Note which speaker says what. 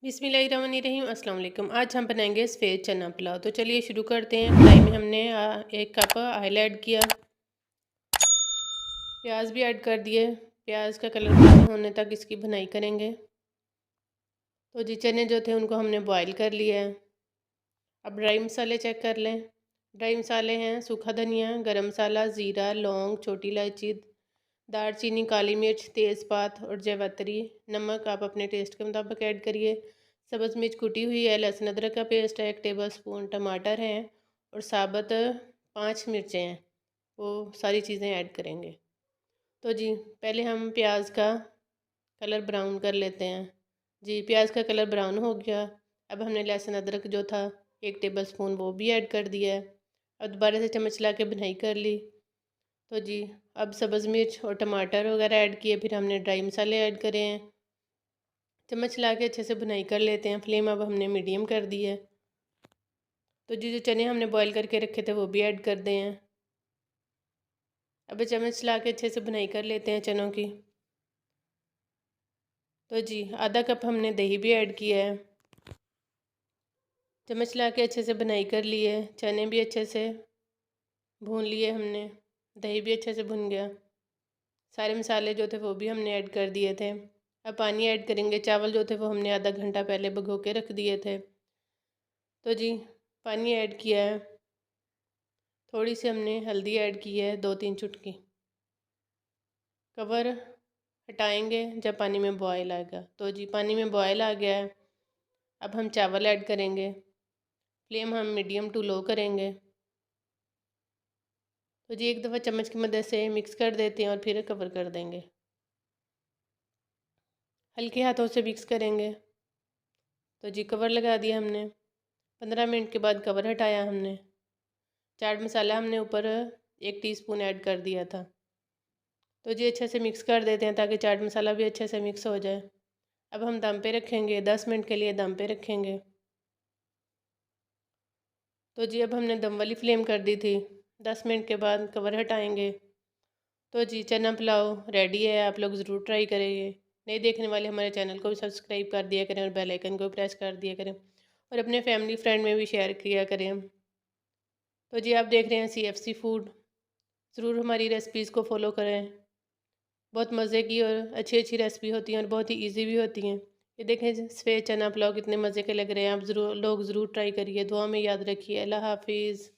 Speaker 1: बिस्मिल्लाहिर्रहमानिर्रहीम अस्सलाम वालेकुम। आज हम बनाएंगे सफ़ेद चना पुलाव। तो चलिए शुरू करते हैं। कढ़ाई में हमने 1 कप ऑयल ऐड किया, प्याज भी ऐड कर दिए। प्याज का कलर ब्राउन होने तक इसकी भुनाई करेंगे। तो जी चने जो थे उनको हमने बॉईल कर लिया है। अब ड्राई मसाले चेक कर लें। ड्राई मसाले हैं सूखा धनिया, गरम मसाला, ज़ीरा, लौंग, छोटी इलायची, दालचीनी, काली मिर्च, तेज़पात और जावित्री। नमक आप अपने टेस्ट के मुताबिक ऐड करिए। सब्ज़ मिर्च कुटी हुई है, लहसुन अदरक का पेस्ट है, 1 टेबल स्पून टमाटर हैं और साबुत 5 मिर्चें हैं। वो सारी चीज़ें ऐड करेंगे। तो जी पहले हम प्याज का कलर ब्राउन कर लेते हैं। जी प्याज का कलर ब्राउन हो गया। अब हमने लहसुन अदरक जो था 1 टेबल स्पून वो भी ऐड कर दिया है। अब दोबारा से चम्मच ला के भुनाई कर ली। तो जी अब सब्ज़ मिर्च और टमाटर वगैरह ऐड किए, फिर हमने ड्राई मसाले ऐड करे हैं। चम्मच ला के अच्छे से भुनाई कर लेते हैं। फ्लेम अब हमने मीडियम कर दी है। तो जी जो चने हमने बॉईल करके रखे थे वो भी ऐड कर दें हैं। अब चम्मच ला के अच्छे से भुनाई कर लेते हैं चनों की। तो जी आधा कप हमने दही भी ऐड किया है। चम्मच ला के अच्छे से भुनाई कर ली है। चने भी अच्छे से भून लिए हमने, दही भी अच्छे से भुन गया। सारे मसाले जो थे वो भी हमने ऐड कर दिए थे। अब पानी ऐड करेंगे। चावल जो थे वो हमने आधा घंटा पहले भिगो के रख दिए थे। तो जी पानी ऐड किया है। थोड़ी सी हमने हल्दी ऐड की है, 2-3 चुटकी। कवर हटाएंगे जब पानी में बॉयल आएगा। तो जी पानी में बॉयल आ गया है। अब हम चावल ऐड करेंगे। फ्लेम हम मीडियम टू लो करेंगे। तो जी एक दफ़ा चम्मच की मदद से मिक्स कर देते हैं और फिर कवर कर देंगे। हल्के हाथों से मिक्स करेंगे। तो जी कवर लगा दिया हमने। 15 मिनट के बाद कवर हटाया हमने। चाट मसाला हमने ऊपर 1 टीस्पून ऐड कर दिया था। तो जी अच्छे से मिक्स कर देते हैं ताकि चाट मसाला भी अच्छे से मिक्स हो जाए। अब हम दम पे रखेंगे, 10 मिनट के लिए दम पे रखेंगे। तो जी अब हमने दम वाली फ्लेम कर दी थी। 10 मिनट के बाद कवर हटाएंगे। तो जी चना पुलाव रेडी है। आप लोग ज़रूर ट्राई करेंगे। नए देखने वाले हमारे चैनल को भी सब्सक्राइब कर दिया करें और बेल आइकन को प्रेस कर दिया करें और अपने फैमिली फ्रेंड में भी शेयर किया करें। तो जी आप देख रहे हैं CFC फूड। ज़रूर हमारी रेसिपीज़ को फॉलो करें। बहुत मज़े की और अच्छी अच्छी रेसिपी होती हैं और बहुत ही ईजी भी होती हैं। ये देखें सफ़ेद चना पुलाव कितने मज़े के लग रहे हैं। आप ज़रूर ज़रूर ट्राई करिए। दुआ में याद रखिए। अल्लाह हाफिज़।